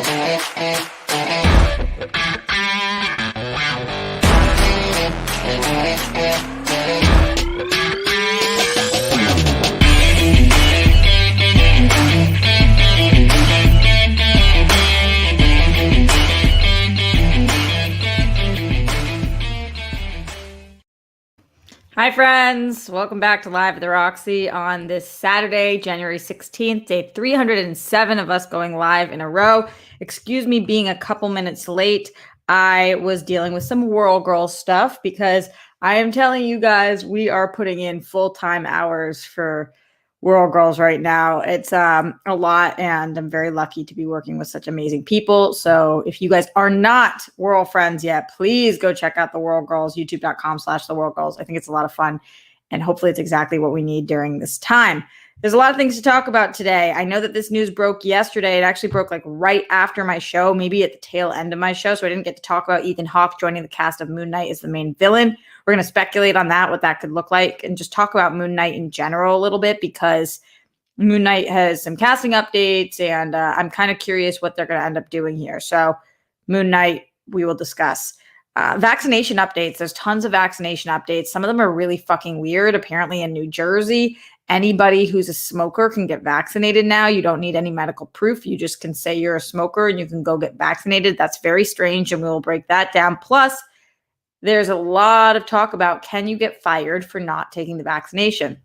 Hi, friends. Welcome back to Live at the Roxy on this Saturday, January 16th, day 307 of us going live in a row. Excuse me being a couple minutes late. I was dealing with some Whirl Girl stuff because I am telling you guys we are putting in full-time hours for Whirl Girls right now. It's a lot, and I'm very lucky to be working with such amazing people. So if you guys are not Whirl friends yet, please go check out the Whirl Girls, youtube.com/the Whirl Girls. I think it's a lot of fun, and hopefully it's exactly what we need during this time. There's a lot of things to talk about today. I know that this news broke yesterday. It actually broke like right after my show, maybe at the tail end of my show. So I didn't get to talk about Ethan Hawke joining the cast of Moon Knight as the main villain. We're going to speculate on that, what that could look like, and just talk about Moon Knight in general a little bit, because Moon Knight has some casting updates, and I'm kind of curious what they're going to end up doing here. So Moon Knight, we will discuss. Vaccination updates. There's tons of vaccination updates. Some of them are really fucking weird. Apparently in New Jersey, anybody who's a smoker can get vaccinated now. You don't need any medical proof. You just can say you're a smoker and you can go get vaccinated. That's very strange, and we will break that down. Plus, there's a lot of talk about, can you get fired for not taking the vaccination?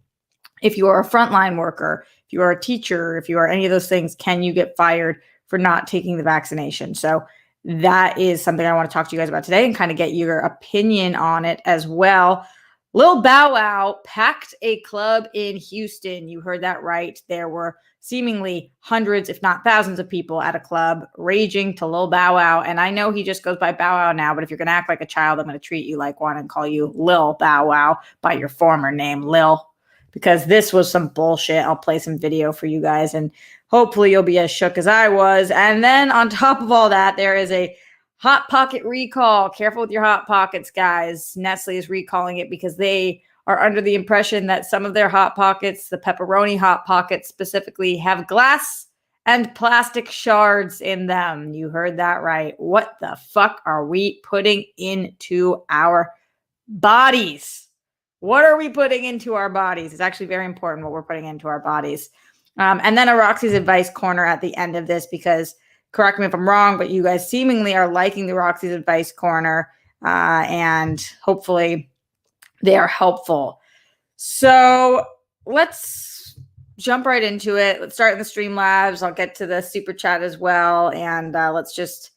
If you are a frontline worker, if you are a teacher, if you are any of those things, can you get fired for not taking the vaccination? So that is something I want to talk to you guys about today and kind of get your opinion on it as well. Lil Bow Wow packed a club in Houston. You heard that right. There were seemingly hundreds, if not thousands of people at a club raging to Lil Bow Wow. And I know he just goes by Bow Wow now, but if you're going to act like a child, I'm going to treat you like one and call you Lil Bow Wow by your former name, Lil, because this was some bullshit. I'll play some video for you guys, and hopefully you'll be as shook as I was. And then on top of all that, there is a Hot Pocket recall. Careful with your Hot Pockets, guys. Nestle is recalling it because they are under the impression that some of their Hot Pockets, the pepperoni Hot Pockets specifically, have glass and plastic shards in them. You heard that right. What the fuck are we putting into our bodies? What are we putting into our bodies? It's actually very important what we're putting into our bodies. And then a Roxy's Advice Corner at the end of this, because correct me if I'm wrong, but you guys seemingly are liking the Roxy's Advice Corner, and hopefully they are helpful. So let's jump right into it. Let's start in the Streamlabs. I'll get to the super chat as well, and let's just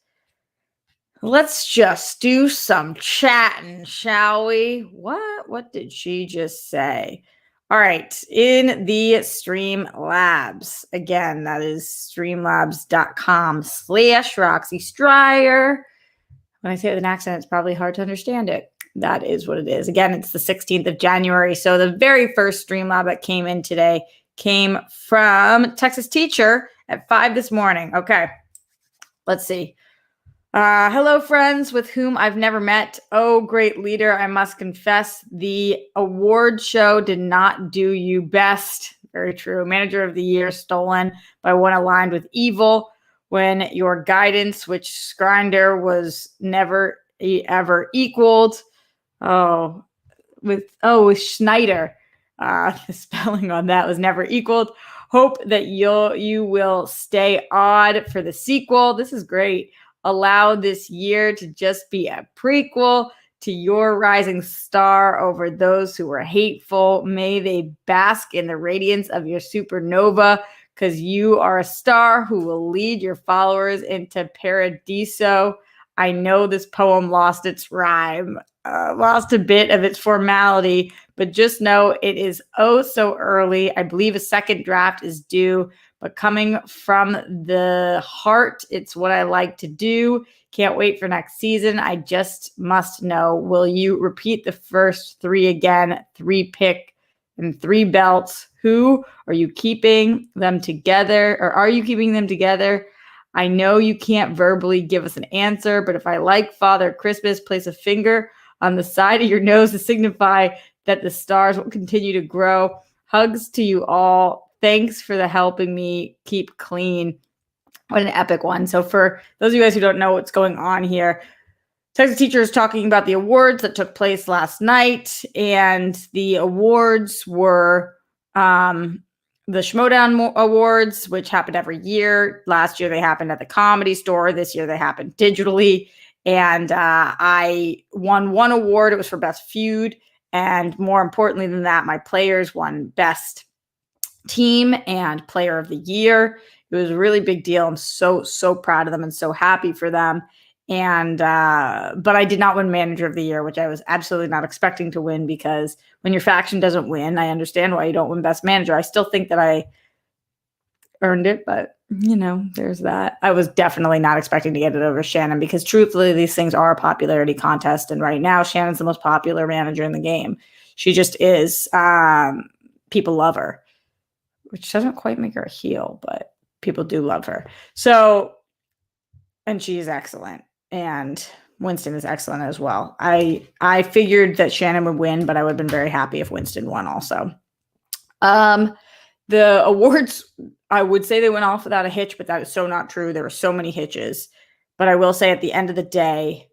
do some chatting, shall we? What did she just say? All right, in the Streamlabs, again, that is streamlabs.com/Roxy Stryer. When I say it with an accent, it's probably hard to understand it. That is what it is. Again, it's the 16th of January. So the very first Streamlab that came in today came from Texas Teacher at 5 this morning. Okay, let's see. Hello, friends with whom I've never met. Oh, great leader, I must confess, the award show did not do you best. Very true. Manager of the year stolen by one aligned with evil, when your guidance, which Skrinder was never ever equaled. With Schneider. The spelling on that was never equaled. Hope that you will stay odd for the sequel. This is great. Allow this year to just be a prequel to your rising star over those who were hateful. May they bask in the radiance of your supernova, because you are a star who will lead your followers into paradiso. I know this poem lost its rhyme, lost a bit of its formality, but just know it is oh so early. I believe a second draft is due, but coming from the heart, it's what I like to do. Can't wait for next season. I just must know, will you repeat the first 3 again? 3 pick and 3 belts. Who are you keeping them together? Or are you keeping them together? I know you can't verbally give us an answer, but if I like Father Christmas, place a finger on the side of your nose to signify that the stars will continue to grow. Hugs to you all. Thanks for the helping me keep clean. What an epic one. So for those of you guys who don't know what's going on here, Texas teacher is talking about the awards that took place last night, and the awards were the Schmoedown Awards, which happened every year. Last year they happened at the Comedy Store. This year they happened digitally. And I won one award. It was for Best Feud. And more importantly than that, my players won Best Team and Player of the Year. It was a really big deal. I'm so proud of them and so happy for them. And but I did not win Manager of the Year, which I was absolutely not expecting to win, because when your faction doesn't win, I understand why you don't win Best Manager. I still think that I earned it, but there's that. I was definitely not expecting to get it over Shannon, because truthfully, these things are a popularity contest, and right now Shannon's the most popular manager in the game. She just is. People love her, which doesn't quite make her a heel, but people do love her. So, and she's excellent. And Winston is excellent as well. I figured that Shannon would win, but I would have been very happy if Winston won also. The awards, I would say they went off without a hitch, but that is so not true. There were so many hitches. But I will say at the end of the day,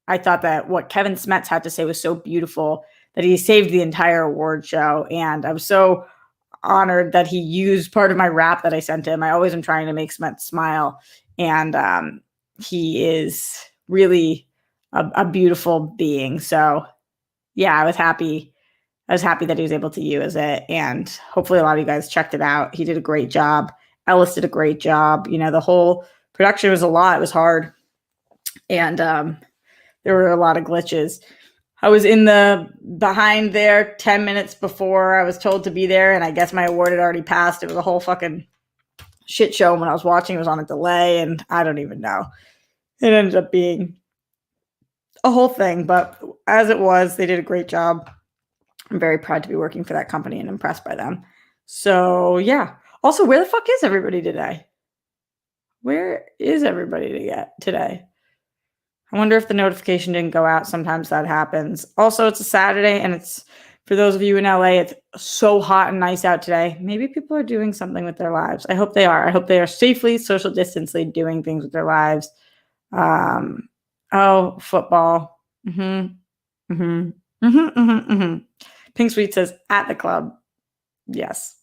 I thought that what Kevin Smets had to say was so beautiful that he saved the entire award show. And I was so honored that he used part of my rap that I sent him. I always am trying to make Smets smile. And he is really a beautiful being. So yeah, I was happy that he was able to use it, and hopefully a lot of you guys checked it out. He did a great job. Ellis did a great job. The whole production was a lot. It was hard. And there were a lot of glitches. I was in the behind there 10 minutes before I was told to be there, and I guess my award had already passed. It was a whole fucking shit show. When I was watching, it was on a delay, and I don't even know. It ended up being a whole thing, but as it was, they did a great job. I'm very proud to be working for that company and impressed by them. So yeah. Also, where the fuck is everybody today? Where is everybody today? I wonder if the notification didn't go out. Sometimes that happens. Also, it's a Saturday, and it's, for those of you in LA, it's so hot and nice out today. Maybe people are doing something with their lives. I hope they are. I hope they are safely, social distancely doing things with their lives. Football. Pink Sweet says, at the club. Yes,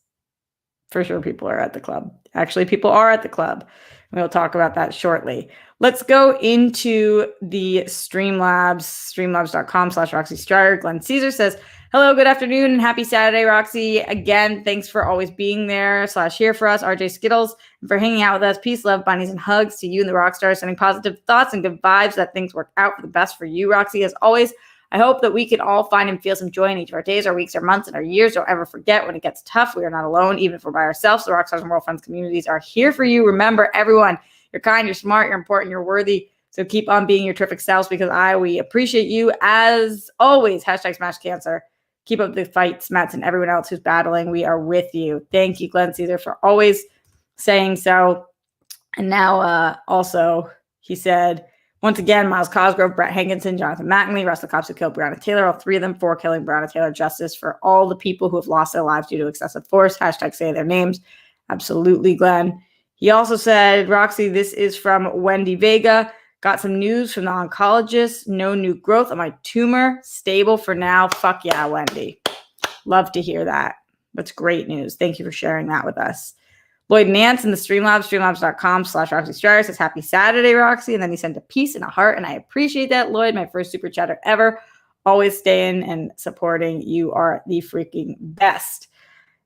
for sure people are at the club. Actually, people are at the club. We'll talk about that shortly. Let's go into the Streamlabs, streamlabs.com/Roxy Strider. Glenn Caesar says, hello, good afternoon, and happy Saturday, Roxy. Again, thanks for always being there /here for us. RJ Skittles, and for hanging out with us. Peace, love, bunnies, and hugs to you and the rock stars, sending positive thoughts and good vibes that things work out for the best for you, Roxy. As always, I hope that we can all find and feel some joy in each of our days, our weeks, our months, and our years. Don't ever forget, when it gets tough, we are not alone, even if we're by ourselves. The Rockstars and World Friends communities are here for you. Remember, everyone, you're kind, you're smart, you're important, you're worthy. So keep on being your terrific selves, because we appreciate you as always. #SmashCancer. Keep up the fight, Smets, and everyone else who's battling. We are with you. Thank you, Glenn Caesar, for always saying so. And now also, he said, once again, Miles Cosgrove, Brett Hankinson, Jonathan Mattingly, Russell Cops who killed Breonna Taylor, all three of them for killing Breonna Taylor. Justice for all the people who have lost their lives due to excessive force. #say their names. Absolutely, Glenn. He also said, Roxy, this is from Wendy Vega. Got some news from the oncologist. No new growth on my tumor. Stable for now. Fuck yeah, Wendy. Love to hear that. That's great news. Thank you for sharing that with us. Lloyd Nance in the Streamlabs, streamlabs.com/Roxy Strider says, happy Saturday, Roxy. And then he sent a peace and a heart, and I appreciate that, Lloyd. My first super chatter ever. Always staying and supporting. You are the freaking best.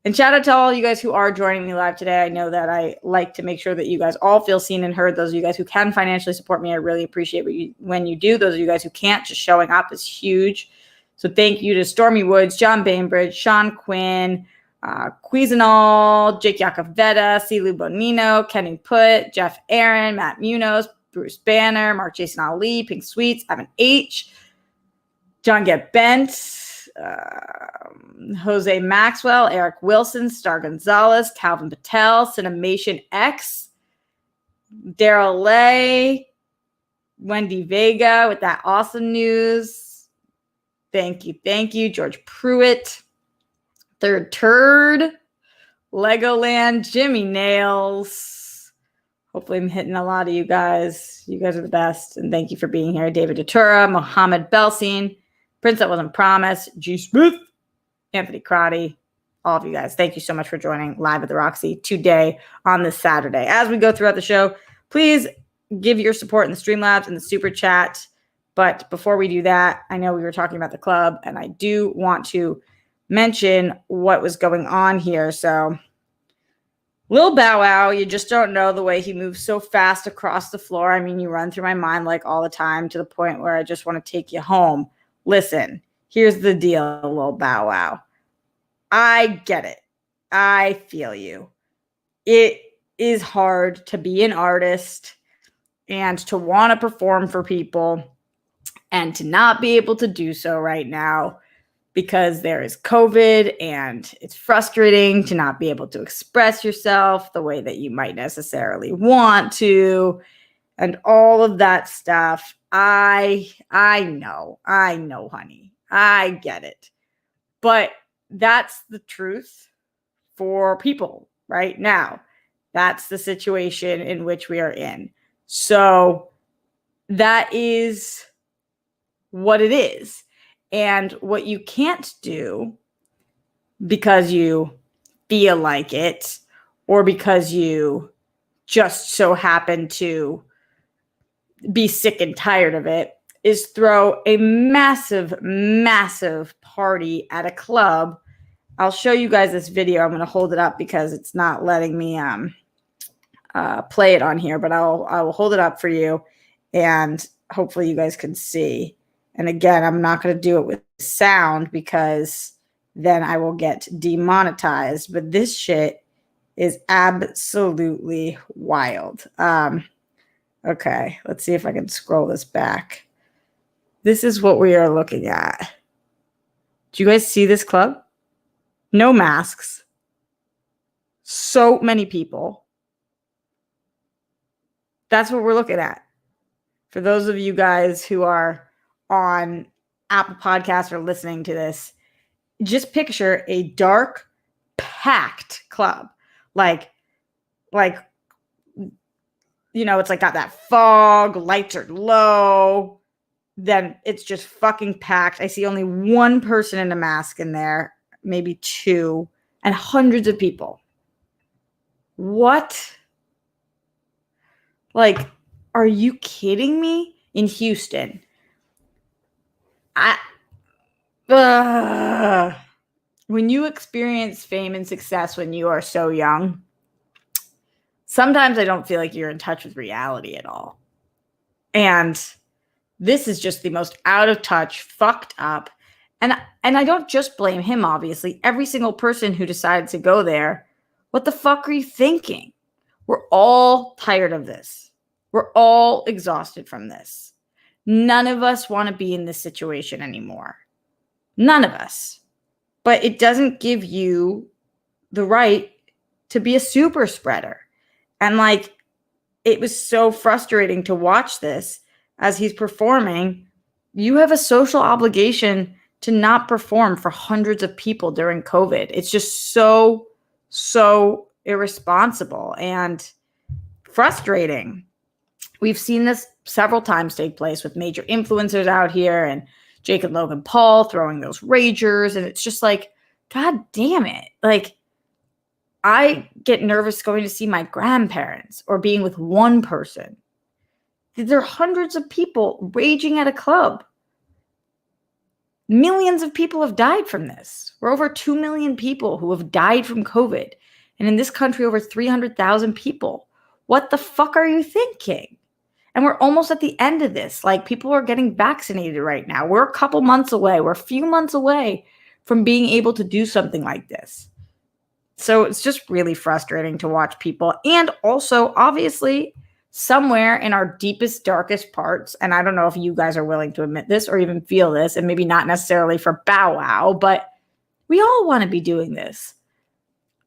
And shout out to all you guys who are joining me live today. I know that I like to make sure that you guys all feel seen and heard. Those of you guys who can financially support me, I really appreciate when you do. Those of you guys who can't, just showing up is huge. So thank you to Stormy Woods, John Bainbridge, Sean Quinn, Cuisinol, Jake Yacovetta, Silu Bonino, Kenny Putt, Jeff Aaron, Matt Munoz, Bruce Banner, Mark Jason Ali, Pink Sweets, Evan H., John Get Bent, Jose Maxwell, Eric Wilson, Star Gonzalez, Calvin Patel, Cinemation X, Daryl Lay, Wendy Vega with that awesome news. Thank you, George Pruitt, Third Turd, Legoland, Jimmy Nails. Hopefully I'm hitting a lot of you guys. You guys are the best. And thank you for being here. David Datura, Mohammed Belsin, Prince That Wasn't Promised, G. Smith, Anthony Crotty, all of you guys. Thank you so much for joining Live at the Roxy today on this Saturday. As we go throughout the show, please give your support in the Streamlabs and the Super Chat. But before we do that, I know we were talking about the club, and I do want to mention what was going on here. So Lil Bow Wow, you just don't know the way he moves so fast across the floor. I mean, you run through my mind like all the time to the point where I just want to take you home. Listen, here's the deal, Lil Bow Wow. I get it. I feel you. It is hard to be an artist and to want to perform for people and to not be able to do so right now because there is COVID, and it's frustrating to not be able to express yourself the way that you might necessarily want to, and all of that stuff. I know, honey. I get it. But that's the truth for people right now. That's the situation in which we are in. So that is what it is. And what you can't do because you feel like it or because you just so happen to be sick and tired of it is throw a massive, massive party at a club. I'll show you guys this video. I'm going to hold it up because it's not letting me play it on here, but I will hold it up for you, and hopefully you guys can see. And again, I'm not going to do it with sound because then I will get demonetized. But this shit is absolutely wild. Okay, let's see if I can scroll this back. This is what we are looking at. Do you guys see this club? No masks. So many people. That's what we're looking at. For those of you guys who are on Apple Podcasts or listening to this, just picture a dark, packed club. Like, you know, it's like got that fog, lights are low, then it's just fucking packed. I see only one person in a mask in there, maybe two, and hundreds of people. What? Like, are you kidding me? In Houston. When you experience fame and success when you are so young, sometimes I don't feel like you're in touch with reality at all. And this is just the most out of touch, fucked up. And I don't just blame him, obviously. Every single person who decides to go there, what the fuck are you thinking? We're all tired of this. We're all exhausted from this. None of us want to be in this situation anymore. None of us. But it doesn't give you the right to be a super spreader. And like, it was so frustrating to watch this as he's performing. You have a social obligation to not perform for hundreds of people during COVID. It's just so irresponsible and frustrating. We've seen this several times take place with major influencers out here and Jake and Logan Paul throwing those ragers. And it's just like, God damn it. Like, I get nervous going to see my grandparents or being with one person. There are hundreds of people raging at a club. Millions of people have died from this. We're over 2 million people who have died from COVID. And in this country, over 300,000 people. What the fuck are you thinking? And we're almost at the end of this. Like, people are getting vaccinated right now. We're a couple months away. We're a few months away from being able to do something like this. So it's just really frustrating to watch people. And also, obviously, somewhere in our deepest, darkest parts, and I don't know if you guys are willing to admit this or even feel this, and maybe not necessarily for Bow Wow, but we all want to be doing this.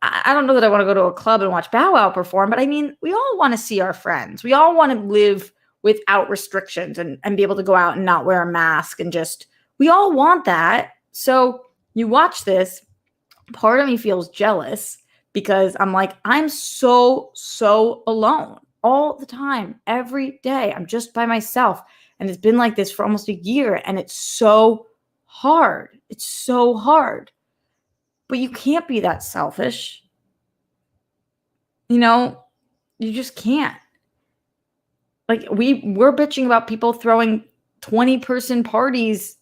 I don't know that I want to go to a club and watch Bow Wow perform, but I mean, we all want to see our friends. We all want to live without restrictions and be able to go out and not wear a mask and just, we all want that. So you watch this, part of me feels jealous because I'm like, I'm so alone. all the time, every day. I'm just by myself. And it's been like this for almost a year. And it's so hard. It's so hard. But you can't be that selfish. You just can't. Like we're bitching about people throwing 20-person parties.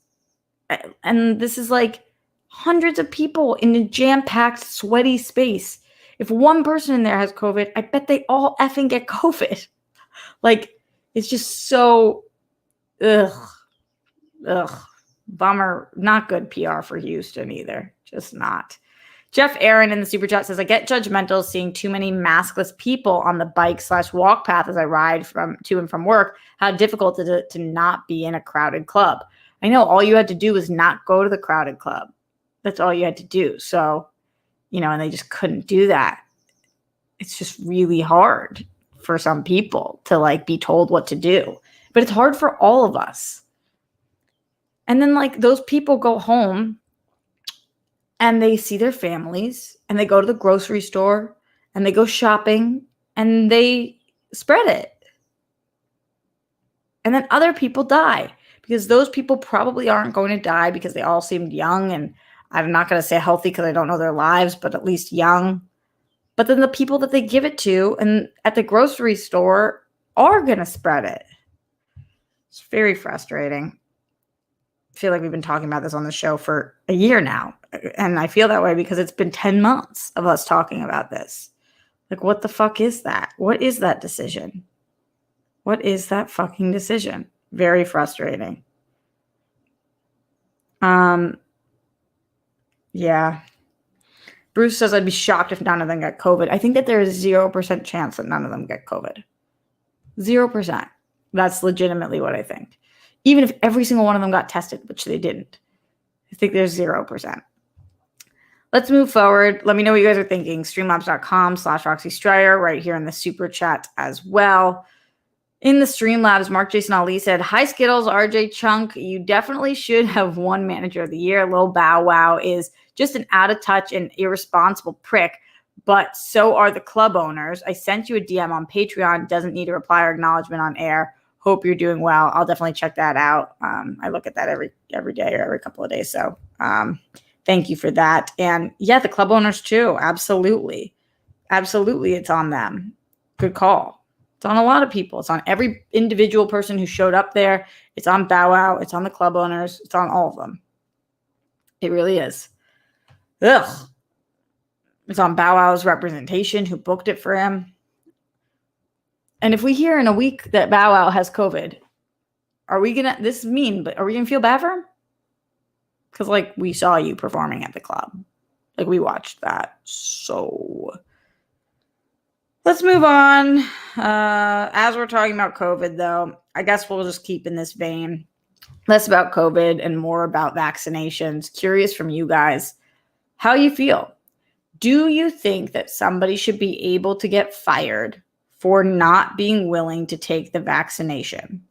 And this is like hundreds of people in a jam-packed, sweaty space. If one person in there has COVID, I bet they all effing get COVID. Like, it's just so, bummer. Not good PR for Houston either. Just not. Jeff Aaron in the super chat says, I get judgmental seeing too many maskless people on the bike/walk path as I ride to and from work. How difficult is it to not be in a crowded club? I know all you had to do was not go to the crowded club. That's all you had to do. So, and they just couldn't do that. It's just really hard for some people to like be told what to do. But it's hard for all of us. And then like those people go home and they see their families and they go to the grocery store and they go shopping and they spread it. And then other people die because those people probably aren't going to die because they all seemed young. And I'm not going to say healthy because I don't know their lives, but at least young. But then the people that they give it to and at the grocery store are going to spread it. It's very frustrating. I feel like we've been talking about this on the show for a year now. And I feel that way because it's been 10 months of us talking about this. Like, what the fuck is that? What is that decision? What is that fucking decision? Very frustrating. Yeah. Bruce says, I'd be shocked if none of them get COVID. I think that there is 0% chance that none of them get COVID. 0%. That's legitimately what I think. Even if every single one of them got tested, which they didn't. I think there's 0%. Let's move forward. Let me know what you guys are thinking. Streamlabs.com/Roxy Stryer right here in the super chat as well. In the Streamlabs, Mark Jason Ali said, hi, Skittles, RJ Chunk. You definitely should have won Manager of the Year. Lil Bow Wow is just an out-of-touch and irresponsible prick, but so are the club owners. I sent you a DM on Patreon. Doesn't need a reply or acknowledgement on air. Hope you're doing well. I'll definitely check that out. I look at that every day or every couple of days. So thank you for that. And yeah, the club owners too. Absolutely. Absolutely. It's on them. Good call. It's on a lot of people. It's on every individual person who showed up there. It's on Bow Wow. It's on the club owners. It's on all of them. It really is. Ugh. It's on Bow Wow's representation who booked it for him. And if we hear in a week that Bow Wow has COVID, this is mean, but are we going to feel bad for him? Because like we saw you performing at the club. Like we watched that. So let's move on. As we're talking about COVID, though, I guess we'll just keep in this vein. Less about COVID and more about vaccinations. Curious from you guys how you feel. Do you think that somebody should be able to get fired for not being willing to take the vaccination?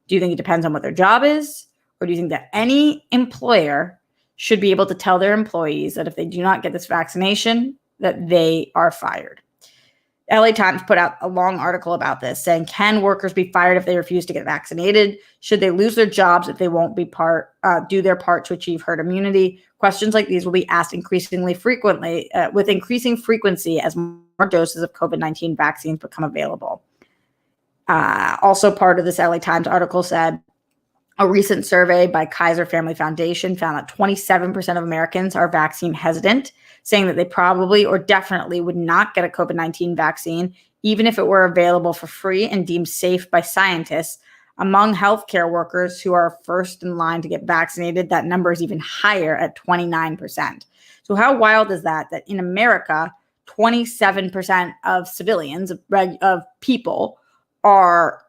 Do you think it depends on what their job is? Or do you think that any employer should be able to tell their employees that if they do not get this vaccination, that they are fired? LA Times put out a long article about this saying, can workers be fired if they refuse to get vaccinated? Should they lose their jobs if they won't do their part to achieve herd immunity? Questions like these will be asked increasingly frequently, with increasing frequency as more doses of COVID-19 vaccines become available. Also part of this LA Times article said, a recent survey by Kaiser Family Foundation found that 27% of Americans are vaccine hesitant, saying that they probably or definitely would not get a COVID-19 vaccine, even if it were available for free and deemed safe by scientists. Among healthcare workers who are first in line to get vaccinated, that number is even higher at 29%. So how wild is that in America, 27% of civilians, of people, are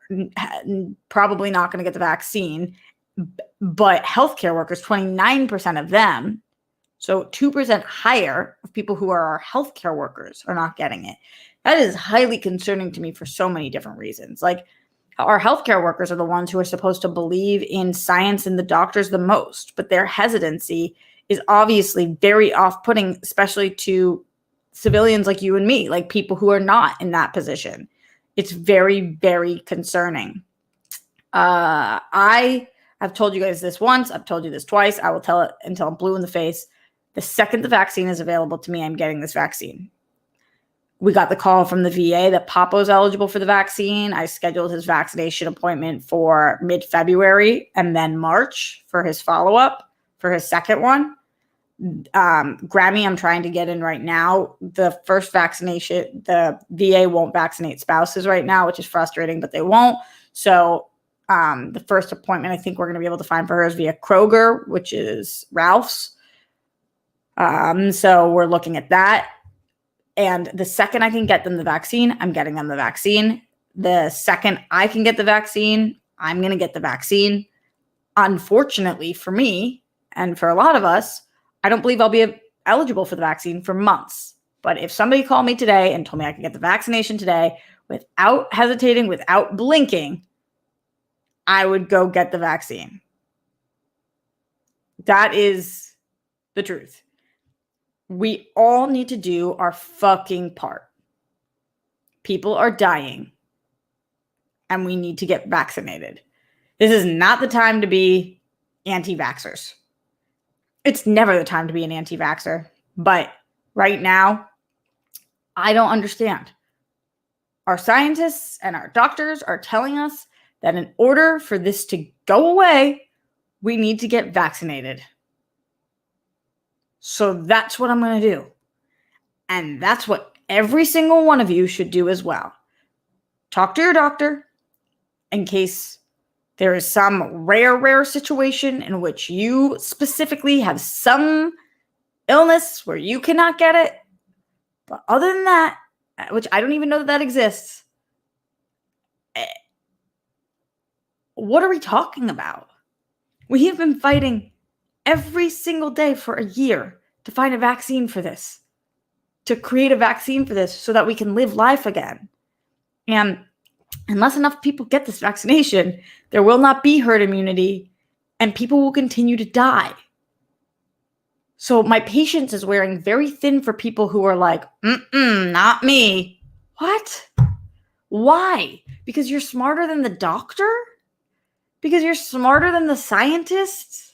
probably not going to get the vaccine, but healthcare workers, 29% of them, so 2% higher of people who are our healthcare workers are not getting it. That is highly concerning to me for so many different reasons. Like, our healthcare workers are the ones who are supposed to believe in science and the doctors the most, but their hesitancy is obviously very off-putting, especially to civilians like you and me, like people who are not in that position. It's very, very concerning. I've told you guys this once. I've told you this twice. I will tell it until I'm blue in the face. The second the vaccine is available to me, I'm getting this vaccine. We got the call from the VA that Papo's eligible for the vaccine. I scheduled his vaccination appointment for mid-February and then March for his follow-up for his second one. Grammy, I'm trying to get in right now. The first vaccination, the VA won't vaccinate spouses right now, which is frustrating, but they won't. So the first appointment I think we're going to be able to find for her is via Kroger, which is Ralph's. So we're looking at that. And the second I can get them the vaccine, I'm getting them the vaccine. The second I can get the vaccine, I'm going to get the vaccine. Unfortunately for me and for a lot of us, I don't believe I'll be eligible for the vaccine for months. But if somebody called me today and told me I could get the vaccination today without hesitating, without blinking, I would go get the vaccine. That is the truth. We all need to do our fucking part. People are dying, and we need to get vaccinated. This is not the time to be anti-vaxxers. It's never the time to be an anti-vaxxer. But right now, I don't understand. Our scientists and our doctors are telling us that in order for this to go away, we need to get vaccinated. So that's what I'm going to do. And that's what every single one of you should do as well. Talk to your doctor in case there is some rare situation in which you specifically have some illness where you cannot get it. But other than that, which I don't even know that exists, what are we talking about? We have been fighting every single day for a year to find a vaccine for this, to create a vaccine for this so that we can live life again. And unless enough people get this vaccination, there will not be herd immunity and people will continue to die. So my patience is wearing very thin for people who are like, not me. What? Why? Because you're smarter than the doctor? Because you're smarter than the scientists?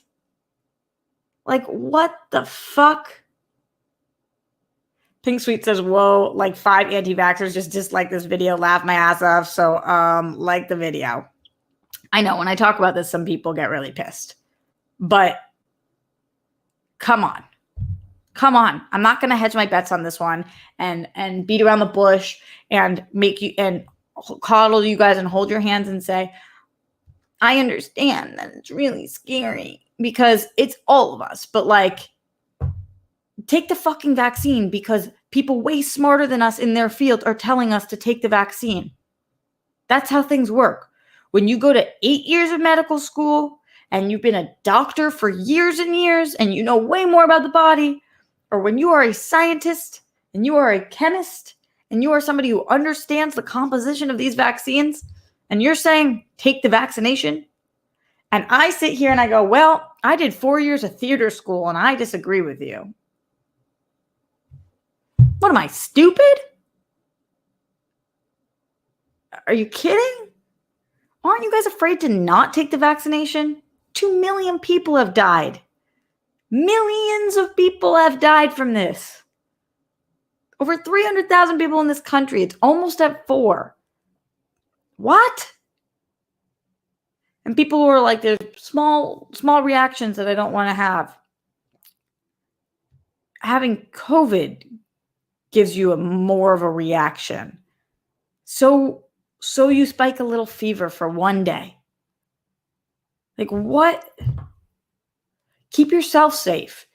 Like, what the fuck? Pink Sweet says, whoa, like 5 anti-vaxxers just dislike this video, laugh my ass off. So, like the video. I know when I talk about this, some people get really pissed. But come on. Come on. I'm not going to hedge my bets on this one and beat around the bush and make you and coddle you guys and hold your hands and say, I understand that it's really scary because it's all of us. But like, take the fucking vaccine because people way smarter than us in their field are telling us to take the vaccine. That's how things work. When you go to 8 years of medical school and you've been a doctor for years and years and you know way more about the body, or when you are a scientist and you are a chemist and you are somebody who understands the composition of these vaccines and you're saying, take the vaccination. And I sit here and I go, well, I did 4 years of theater school and I disagree with you. What am I, stupid? Are you kidding? Aren't you guys afraid to not take the vaccination? 2 million people have died. Millions of people have died from this. Over 300,000 people in this country. It's almost at 4. What? And people were like, there's small reactions that I don't want to have. Having COVID gives you more of a reaction. So you spike a little fever for one day. Like what? Keep yourself safe.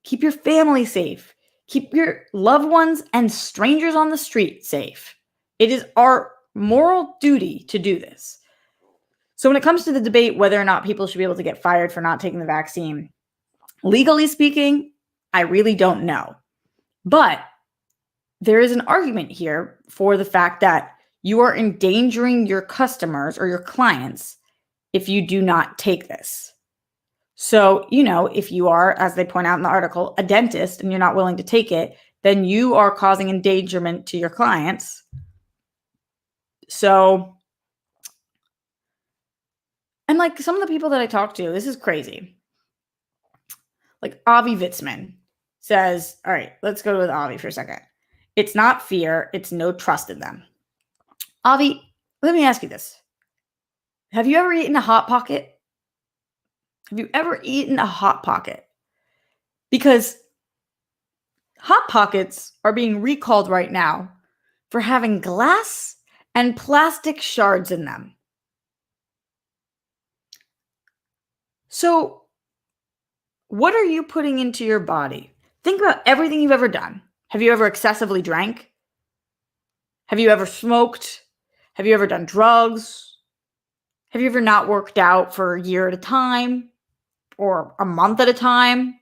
Keep your family safe. Keep your loved ones and strangers on the street safe. It is our moral duty to do this. So when it comes to the debate whether or not people should be able to get fired for not taking the vaccine, legally speaking, I really don't know. But there is an argument here for the fact that you are endangering your customers or your clients if you do not take this. So, if you are, as they point out in the article, a dentist and you're not willing to take it, then you are causing endangerment to your clients. So, and like some of the people that I talk to, this is crazy. Like Avi Vitzman says, all right, let's go with Avi for a second. It's not fear, it's no trust in them. Avi, let me ask you this. Have you ever eaten a Hot Pocket? Have you ever eaten a Hot Pocket? Because Hot Pockets are being recalled right now for having glass and plastic shards in them. So, what are you putting into your body? Think about everything you've ever done. Have you ever excessively drank? Have you ever smoked? Have you ever done drugs? Have you ever not worked out for a year at a time or a month at a time?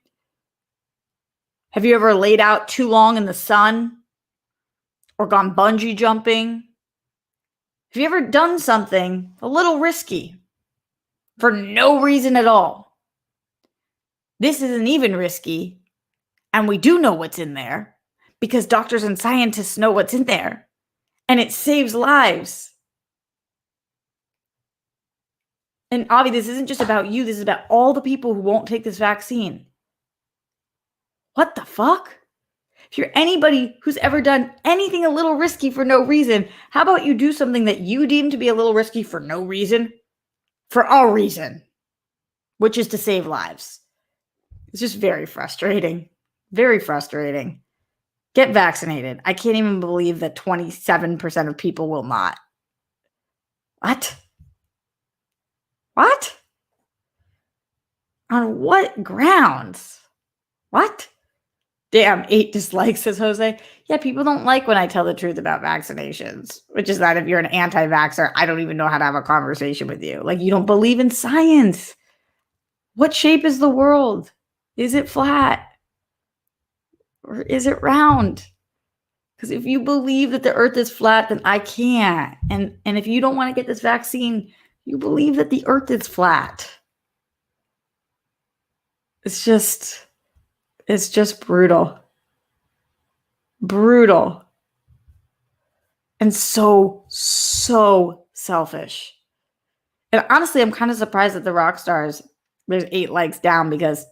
Have you ever laid out too long in the sun or gone bungee jumping? Have you ever done something a little risky for no reason at all? This isn't even risky, and we do know what's in there because doctors and scientists know what's in there, and it saves lives. And Avi, this isn't just about you. This is about all the people who won't take this vaccine. What the fuck? If you're anybody who's ever done anything a little risky for no reason, how about you do something that you deem to be a little risky for no reason? For a reason, which is to save lives. It's just very frustrating. Very frustrating. Get vaccinated. I can't even believe that 27% of people will not. What? What? On what grounds? What? Damn, 8 dislikes, says Jose. Yeah, people don't like when I tell the truth about vaccinations, which is that if you're an anti-vaxxer, I don't even know how to have a conversation with you. Like, you don't believe in science. What shape is the world? Is it flat? Or is it round? Because if you believe that the earth is flat, then I can't. And if you don't want to get this vaccine, you believe that the earth is flat. It's just brutal. Brutal. And so selfish. And honestly, I'm kind of surprised that the rock stars, there's 8 likes down, because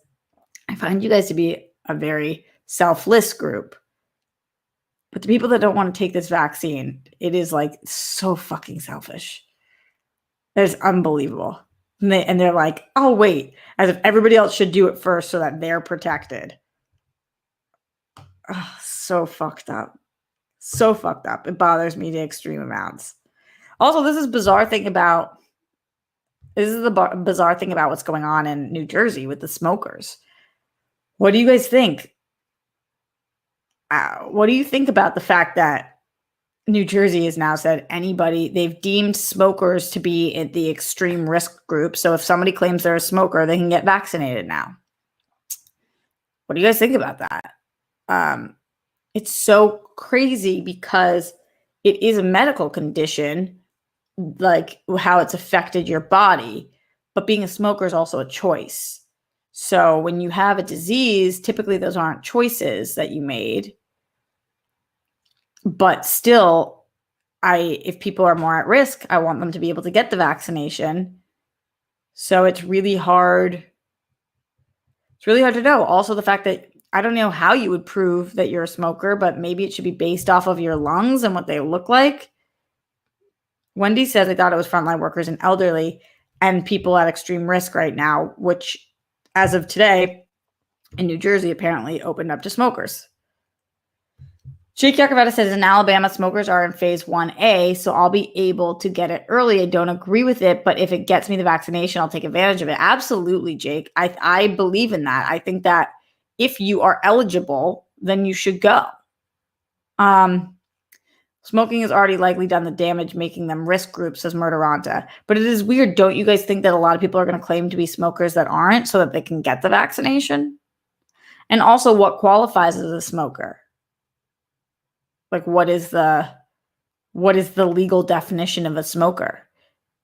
I find you guys to be a very selfless group. But the people that don't want to take this vaccine, it is like so fucking selfish. It's unbelievable. And they're like, oh, wait, as if everybody else should do it first so that they're protected. Oh, so fucked up. So fucked up. It bothers me to extreme amounts. Also, this is the bizarre thing about what's going on in New Jersey with the smokers. What do you guys think? What do you think about the fact that New Jersey has now said they've deemed smokers to be in the extreme risk group. So if somebody claims they're a smoker, they can get vaccinated now. What do you guys think about that? It's so crazy because it is a medical condition, like how it's affected your body, but being a smoker is also a choice. So when you have a disease, typically those aren't choices that you made. But still, if people are more at risk, I want them to be able to get the vaccination. So it's really hard. It's really hard to know. Also, the fact that I don't know how you would prove that you're a smoker, but maybe it should be based off of your lungs and what they look like. Wendy says, I thought it was frontline workers and elderly and people at extreme risk right now, which as of today in New Jersey apparently opened up to smokers. Sheikh Yakavetta says in Alabama, smokers are in phase 1A, so I'll be able to get it early. I don't agree with it, but if it gets me the vaccination, I'll take advantage of it. Absolutely, Jake. I believe in that. I think that if you are eligible, then you should go. Smoking has already likely done the damage, making them risk groups, says Murderanta. But it is weird. Don't you guys think that a lot of people are going to claim to be smokers that aren't so that they can get the vaccination? And also, what qualifies as a smoker? Like, what is the legal definition of a smoker?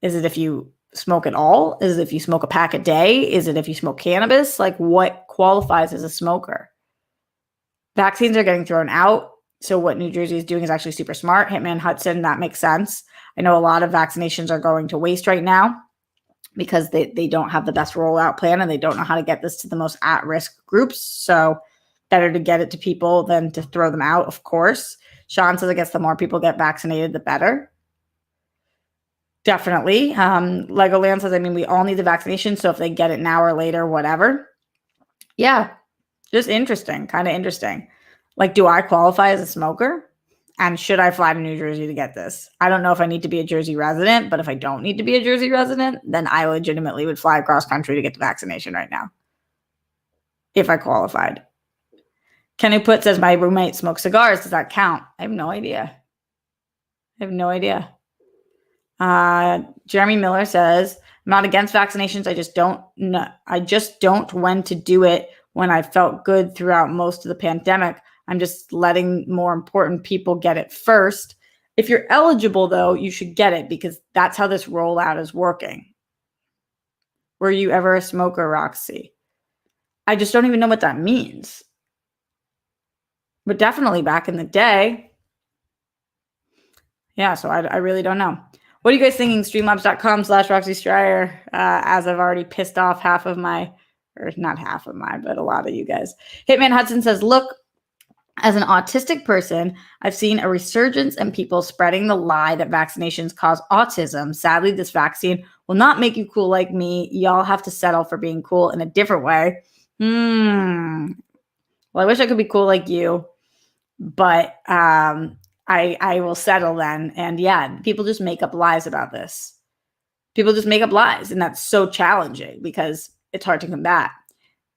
Is it if you smoke at all? Is it if you smoke a pack a day? Is it if you smoke cannabis? Like, what qualifies as a smoker? Vaccines are getting thrown out. So what New Jersey is doing is actually super smart. Hitman Hudson, that makes sense. I know a lot of vaccinations are going to waste right now because they don't have the best rollout plan and they don't know how to get this to the most at-risk groups. So better to get it to people than to throw them out, of course. Sean says, I guess the more people get vaccinated, the better. Definitely. Legoland says, I mean, we all need the vaccination. So if they get it now or later, whatever. Yeah, just interesting. Kind of interesting. Like, do I qualify as a smoker? And should I fly to New Jersey to get this? I don't know if I need to be a Jersey resident, but if I don't need to be a Jersey resident, then I legitimately would fly across country to get the vaccination right now. If I qualified. Kenny Put says, my roommate smokes cigars. Does that count? I have no idea. Jeremy Miller says, I'm not against vaccinations. I just don't know. I just don't when to do it when I felt good throughout most of the pandemic. I'm just letting more important people get it first. If you're eligible, though, you should get it because that's how this rollout is working. Were you ever a smoker, Roxy? I just don't even know what that means. But definitely back in the day. Yeah, so I really don't know. What are you guys thinking? Streamlabs.com/Roxy Stryer. As I've already pissed off half of my, or not half of my, but a lot of you guys. Hitman Hudson says, look, as an autistic person, I've seen a resurgence in people spreading the lie that vaccinations cause autism. Sadly, this vaccine will not make you cool like me. Y'all have to settle for being cool in a different way. Well, I wish I could be cool like you, but I will settle then. And yeah, people just make up lies about this. People just make up lies, and that's so challenging because it's hard to combat.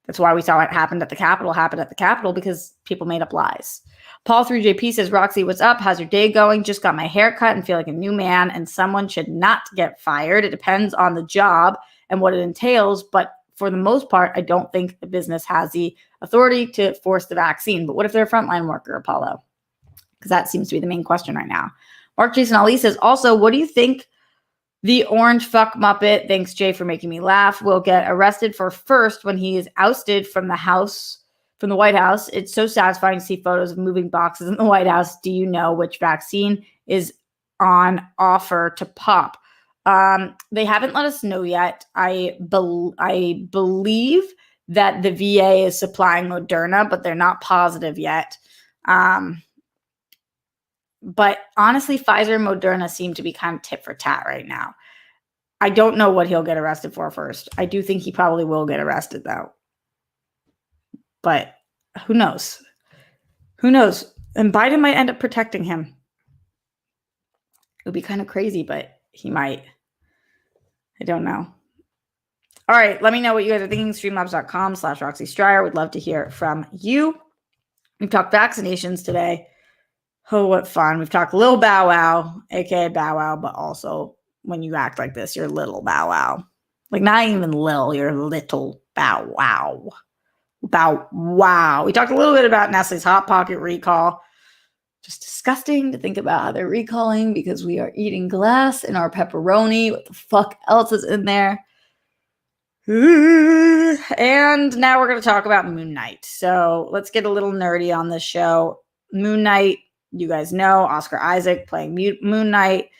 That's why we saw it happen at the Capitol because people made up lies. Paul 3JP says, Roxy, what's up? How's your day going? Just got my hair cut and feel like a new man, and someone should not get fired. It depends on the job and what it entails, but for the most part, I don't think the business has the authority to force the vaccine. But what if they're a frontline worker, Apollo? Because that seems to be the main question right now. Mark Jason Ali says, also, what do you think the orange fuck Muppet, thanks Jay for making me laugh, will get arrested for first when he is ousted from the White House? It's so satisfying to see photos of moving boxes in the White House. Do you know which vaccine is on offer to pop? They haven't let us know yet. I believe that the VA is supplying Moderna, but they're not positive yet. But honestly, Pfizer and Moderna seem to be kind of tit for tat right now. I don't know what he'll get arrested for first. I do think he probably will get arrested, though. But who knows? Who knows? And Biden might end up protecting him. It would be kind of crazy, but he might. I don't know. All right, let me know what you guys are thinking. Streamlabs.com/Roxy Stryer. Would love to hear from you. We've talked vaccinations today. Oh, what fun. We've talked Lil Bow Wow, aka Bow Wow, but also when you act like this, you're little Bow Wow. Like not even Lil, you're little Bow Wow. Bow Wow. We talked a little bit about Nestle's Hot Pocket recall. Just disgusting to think about how they're recalling because we are eating glass in our pepperoni. What the fuck else is in there? And now we're going to talk about Moon Knight. So let's get a little nerdy on this show. Moon Knight, you guys know, Oscar Isaac playing Moon Knight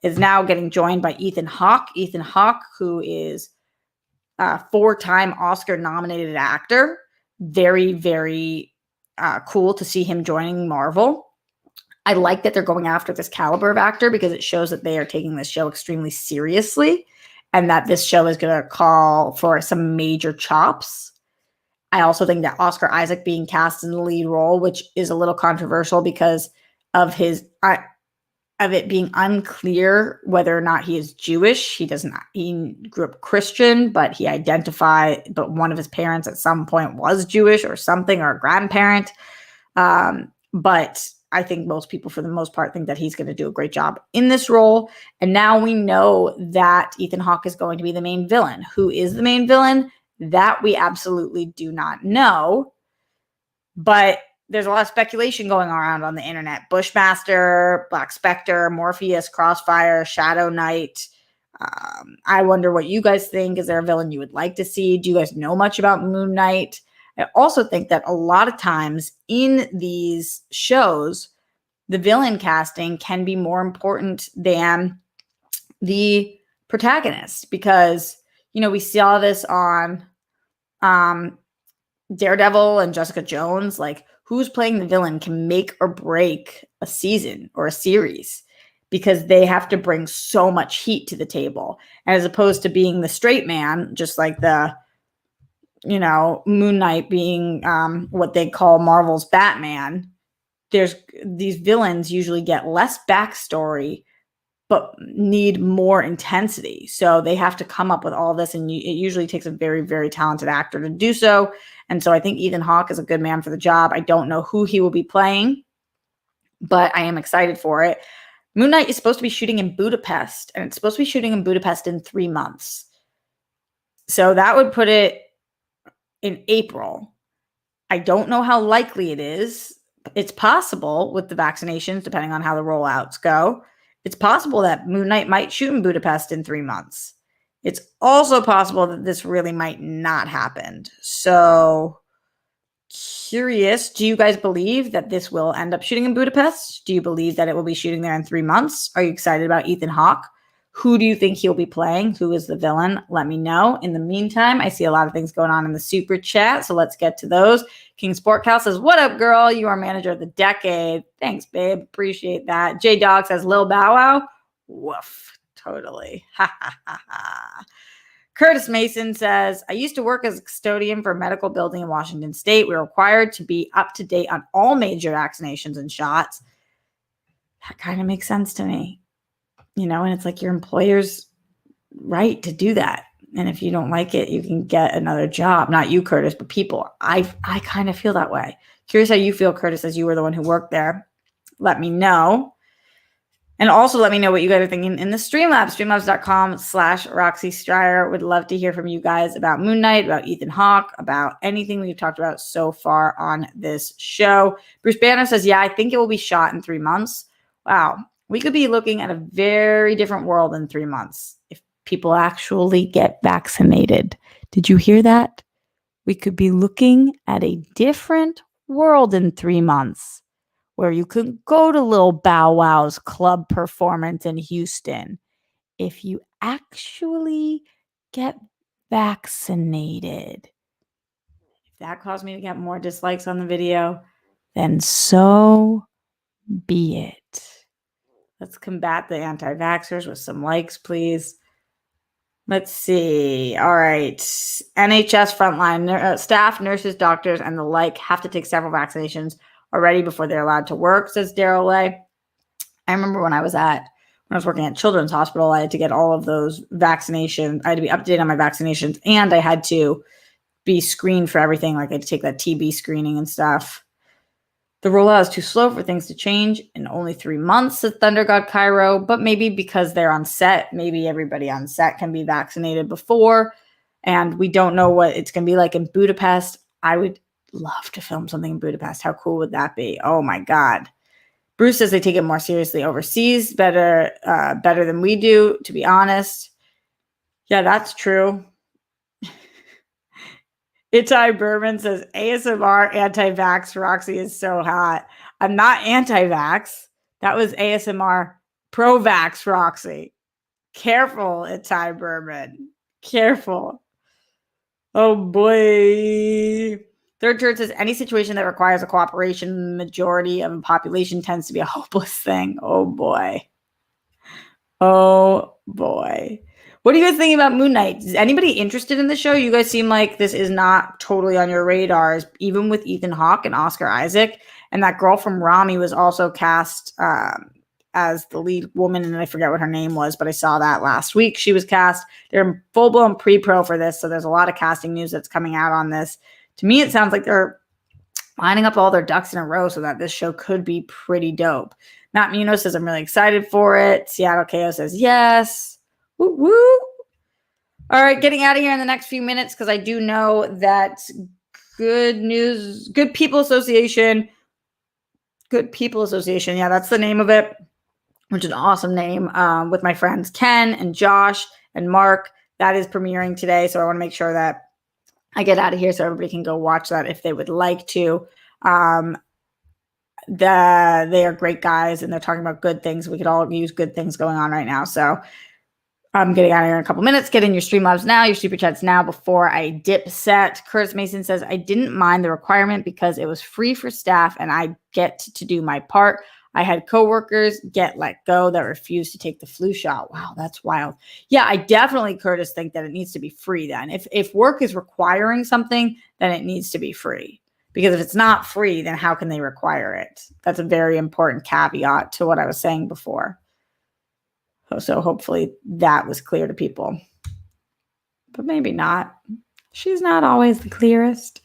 is now getting joined by Ethan Hawke. Ethan Hawke, who is a 4-time Oscar-nominated actor. Very, very cool to see him joining Marvel. I like that they're going after this caliber of actor because it shows that they are taking this show extremely seriously and that this show is going to call for some major chops. I also think that Oscar Isaac being cast in the lead role, which is a little controversial because of it being unclear whether or not he is Jewish. He grew up Christian, but but one of his parents at some point was Jewish or something, or a grandparent. But I think most people, for the most part, think that he's going to do a great job in this role. And now we know that Ethan Hawke is going to be the main villain. Who is the main villain? That we absolutely do not know. But there's a lot of speculation going around on the internet. Bushmaster, Black Spectre, Morpheus, Crossfire, Shadow Knight. I wonder what you guys think. Is there a villain you would like to see? Do you guys know much about Moon Knight? I also think that a lot of times in these shows, the villain casting can be more important than the protagonist, because, we saw this on Daredevil and Jessica Jones. Like, who's playing the villain can make or break a season or a series, because they have to bring so much heat to the table, as opposed to being the straight man, just like the Moon Knight being what they call Marvel's Batman. There's these villains usually get less backstory but need more intensity. So they have to come up with all this, and it usually takes a very, very talented actor to do so. And so I think Ethan Hawke is a good man for the job. I don't know who he will be playing, but I am excited for it. Moon Knight is supposed to be shooting in Budapest, and it's supposed to be shooting in Budapest in 3 months. So that would put it in April. I don't know how likely it is. It's possible with the vaccinations, depending on how the rollouts go. It's possible that Moon Knight might shoot in Budapest in 3 months. It's also possible that this really might not happen. So, curious, do you guys believe that this will end up shooting in Budapest? Do you believe that it will be shooting there in 3 months? Are you excited about Ethan Hawke? Who do you think he'll be playing? Who is the villain? Let me know. In the meantime, I see a lot of things going on in the super chat, so let's get to those. King Sportcal says, "What up, girl? You are manager of the decade." Thanks, babe. Appreciate that. J Dog says, "Lil Bow Wow." Woof. Totally. Ha ha ha ha. Curtis Mason says, "I used to work as a custodian for a medical building in Washington State. We were required to be up to date on all major vaccinations and shots." That kind of makes sense to me. And it's like your employer's right to do that. And if you don't like it, you can get another job. Not you, Curtis, but people. I kind of feel that way. Curious how you feel, Curtis, as you were the one who worked there. Let me know. And also let me know what you guys are thinking in the Streamlabs, streamlabs.com/Roxy Stryer. Would love to hear from you guys about Moon Knight, about Ethan Hawke, about anything we've talked about so far on this show. Bruce Banner says, "Yeah, I think it will be shot in 3 months." Wow. We could be looking at a very different world in 3 months if people actually get vaccinated. Did you hear that? We could be looking at a different world in 3 months, where you could go to Lil Bow Wow's club performance in Houston if you actually get vaccinated. If that caused me to get more dislikes on the video, then so be it. Let's combat the anti-vaxxers with some likes, please. Let's see. All right. NHS frontline staff, nurses, doctors, and the like have to take several vaccinations already before they're allowed to work, says Daryl Lay. I remember when I was working at Children's Hospital, I had to get all of those vaccinations. I had to be updated on my vaccinations, and I had to be screened for everything. Like I had to take that TB screening and stuff. The rollout is too slow for things to change in only 3 months, said Thunder God Cairo, but maybe because they're on set, maybe everybody on set can be vaccinated before, and we don't know what it's going to be like in Budapest. I would love to film something in Budapest. How cool would that be? Oh my God. Bruce says they take it more seriously overseas, better than we do, to be honest. Yeah, that's true. Itai Berman says, "ASMR anti-vax Roxy is so hot." I'm not anti-vax. That was ASMR pro-vax Roxy. Careful, Itai Berman. Careful. Oh boy. Third Church says, "Any situation that requires a cooperation majority of the population tends to be a hopeless thing." Oh boy. Oh boy. What are you guys thinking about Moon Knight? Is anybody interested in the show? You guys seem like this is not totally on your radars, even with Ethan Hawke and Oscar Isaac. And that girl from Rami was also cast as the lead woman, and I forget what her name was, but I saw that last week. She was cast. They're full-blown pre-pro for this, so there's a lot of casting news that's coming out on this. To me, it sounds like they're lining up all their ducks in a row so that this show could be pretty dope. Matt Munoz says, "I'm really excited for it." Seattle KO says, "Yes." Woo woo. All right, getting out of here in the next few minutes, because I do know that Good People Association, yeah, that's the name of it, which is an awesome name, with my friends Ken and Josh and Mark. That is premiering today, so I want to make sure that I get out of here so everybody can go watch that if they would like to. they are great guys and they're talking about good things. We could all use good things going on right now. So I'm getting out of here in a couple minutes. Get in your Streamlabs now, your Super Chats now before I dip set. Curtis Mason says, I didn't mind the requirement because it was free for staff and I get to do my part. I had coworkers get let go that refused to take the flu shot. Wow, that's wild. Yeah, I definitely, Curtis, think that it needs to be free then. If work is requiring something, then it needs to be free. Because if it's not free, then how can they require it? That's a very important caveat to what I was saying before. So hopefully that was clear to people. But maybe not. She's not always the clearest.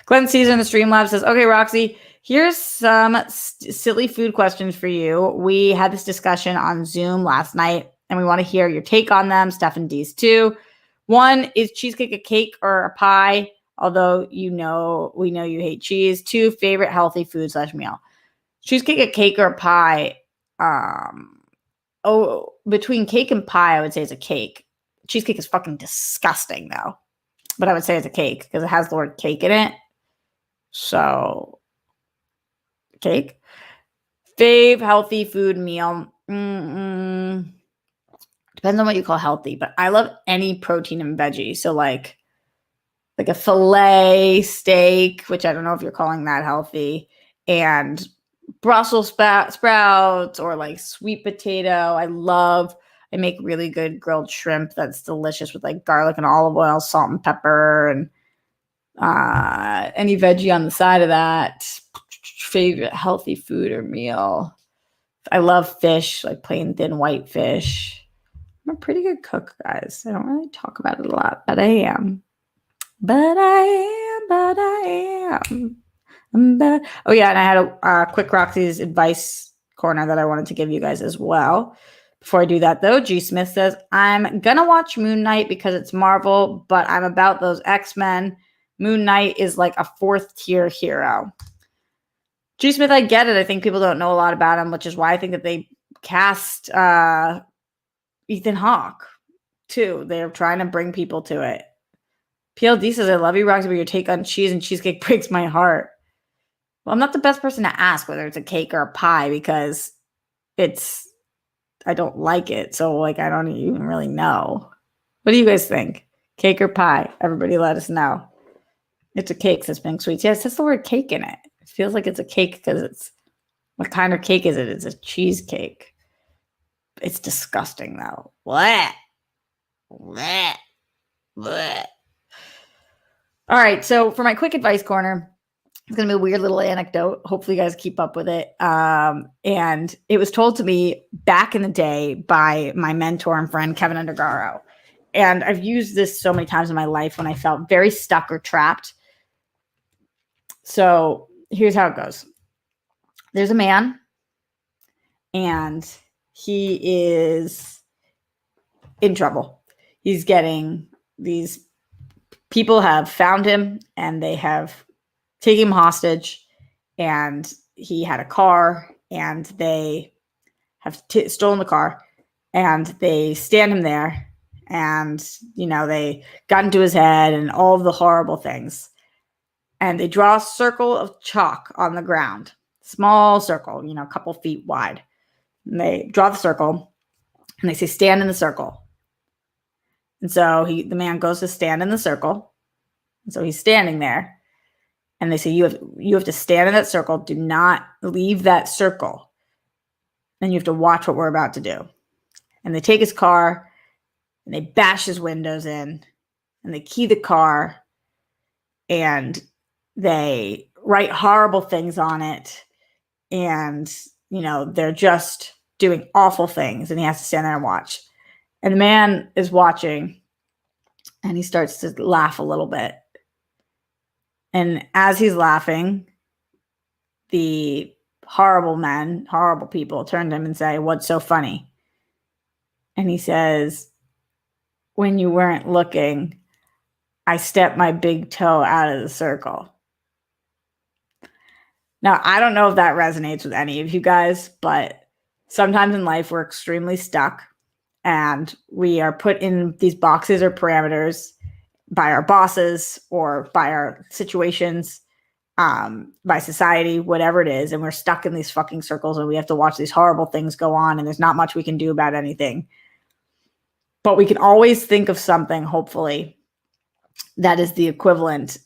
Glenn Caesar in the Streamlabs says, okay, Roxy, here's some silly food questions for you. We had this discussion on Zoom last night, and we want to hear your take on them. Steph and D's too. One, is cheesecake a cake or a pie? Although we know you hate cheese. 2, favorite healthy food / meal. Cheesecake a cake or a pie? Between cake and pie, I would say it's a cake. Cheesecake is fucking disgusting, though. But I would say it's a cake because it has the word cake in it. So, cake. Fave healthy food meal. Depends on what you call healthy, but I love any protein and veggie. So, like a filet steak, which I don't know if you're calling that healthy, and Brussels sprouts or like sweet potato. I make really good grilled shrimp that's delicious with like garlic and olive oil, salt and pepper, and any veggie on the side of that. Favorite healthy food or meal. I love fish, like plain thin white fish. I'm a pretty good cook, guys. I don't really talk about it a lot, but I am. Oh yeah, and I had a quick Roxy's advice corner that I wanted to give you guys as well. Before I do that, though, G. Smith says, I'm gonna watch Moon Knight because it's Marvel, but I'm about those X-Men. Moon Knight is like a 4th tier hero. G. Smith, I get it. I think people don't know a lot about him, which is why I think that they cast Ethan Hawke too. They're trying to bring people to it. PLD says, I love you, Roxy, but your take on cheese and cheesecake breaks my heart. Well, I'm not the best person to ask whether it's a cake or a pie because I don't like it. So, like, I don't even really know. What do you guys think? Cake or pie? Everybody let us know. It's a cake, says Pink Sweets. Yeah, it says the word cake in it. It feels like it's a cake because what kind of cake is it? It's a cheesecake. It's disgusting, though. What? Blech. Blech. All right, so for my quick advice corner, it's going to be a weird little anecdote. Hopefully you guys keep up with it. And it was told to me back in the day by my mentor and friend, Kevin Undergaro. And I've used this so many times in my life when I felt very stuck or trapped. So here's how it goes. There's a man, and he is in trouble. He's getting these people have found him, and they have taken him hostage, and he had a car, and they have stolen the car, and they stand him there, and, they got into his head and all of the horrible things. And they draw a circle of chalk on the ground, small circle, a couple feet wide. And they draw the circle, and they say, stand in the circle. And so the man goes to stand in the circle. And so he's standing there. And they say, you have to stand in that circle. Do not leave that circle. And you have to watch what we're about to do. And they take his car, and they bash his windows in, and they key the car, and they write horrible things on it. And, they're just doing awful things. And he has to stand there and watch. And the man is watching, and he starts to laugh a little bit. And as he's laughing, the horrible people turn to him and say, what's so funny? And he says, when you weren't looking, I stepped my big toe out of the circle. Now, I don't know if that resonates with any of you guys, but sometimes in life we're extremely stuck and we are put in these boxes or parameters by our bosses or by our situations. by society, whatever it is, and we're stuck in these fucking circles and we have to watch these horrible things go on and there's not much we can do about anything. But we can always think of something, hopefully, that is the equivalent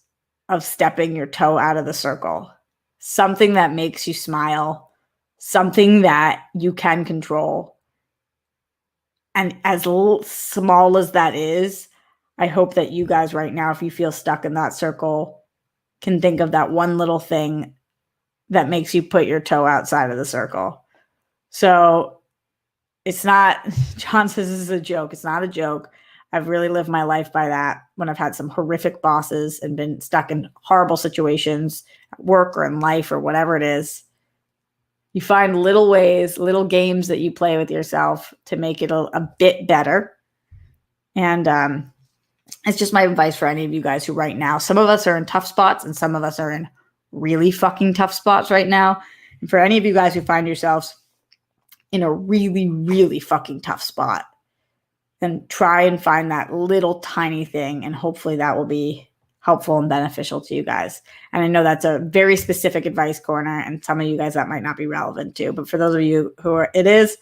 of stepping your toe out of the circle. Something that makes you smile, something that you can control. And as small as that is, I hope that you guys right now, if you feel stuck in that circle, can think of that one little thing that makes you put your toe outside of the circle. So it's not, John says this is a joke. It's not a joke. I've really lived my life by that when I've had some horrific bosses and been stuck in horrible situations at work or in life or whatever it is. You find little ways, little games that you play with yourself to make it a bit better. And it's just my advice for any of you guys who right now, some of us are in tough spots and some of us are in really fucking tough spots right now. And for any of you guys who find yourselves in a really, really fucking tough spot, then try and find that little tiny thing. And hopefully that will be helpful and beneficial to you guys. And I know that's a very specific advice corner, and some of you guys that might not be relevant to, but for those of you who it is,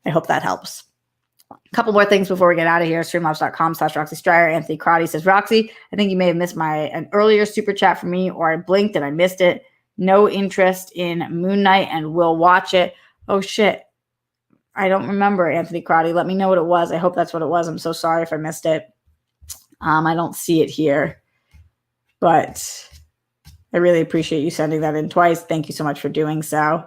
I hope that helps. A couple more things before we get out of here. Streamlabs.com/Roxy Stryer. Anthony Crotty says, Roxy, I think you may have missed an earlier super chat from me, or I blinked and I missed it. No interest in Moon Knight and will watch it. Oh shit. I don't remember, Anthony Crotty. Let me know what it was. I hope that's what it was. I'm so sorry if I missed it. I don't see it here, but I really appreciate you sending that in twice. Thank you so much for doing so.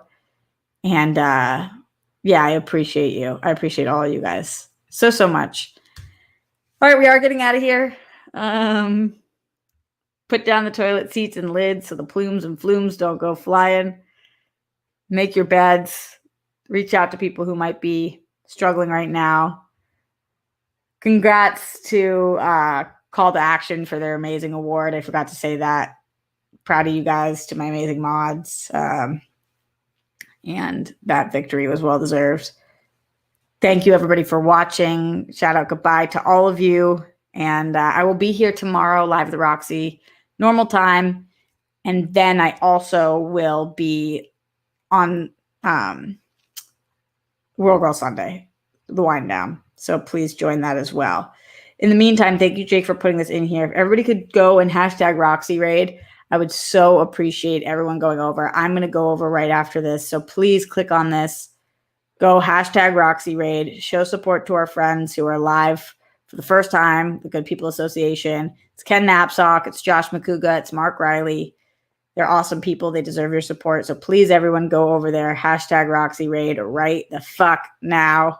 And yeah, I appreciate you. I appreciate all of you guys so much. All right, we are getting out of here. Put down the toilet seats and lids so the plumes and flumes don't go flying. Make your beds. Reach out to people who might be struggling right now. Congrats to Call to Action for their amazing award. I forgot to say that. Proud of you guys, to my amazing mods. And that victory was well deserved. Thank you, everybody, for watching. Shout out goodbye to all of you. And I will be here tomorrow, live at the Roxy, normal time. And then I also will be on World Girl Sunday, the wind down. So please join that as well. In the meantime, thank you, Jake, for putting this in here. If everybody could go and hashtag Roxy Raid, I would so appreciate everyone going over. I'm going to go over right after this. So please click on this. Go hashtag Roxy Raid. Show support to our friends who are live for the first time, the Good People Association. It's Ken Knapsack. It's Josh McCouga. It's Mark Riley. They're awesome people. They deserve your support. So please, everyone, go over there. Hashtag Roxy Raid right the fuck now.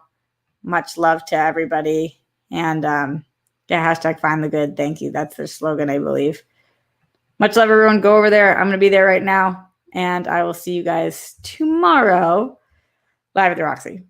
Much love to everybody. And yeah, hashtag Find the Good. Thank you. That's their slogan, I believe. Much love, everyone. Go over there. I'm going to be there right now. And I will see you guys tomorrow live at the Roxy.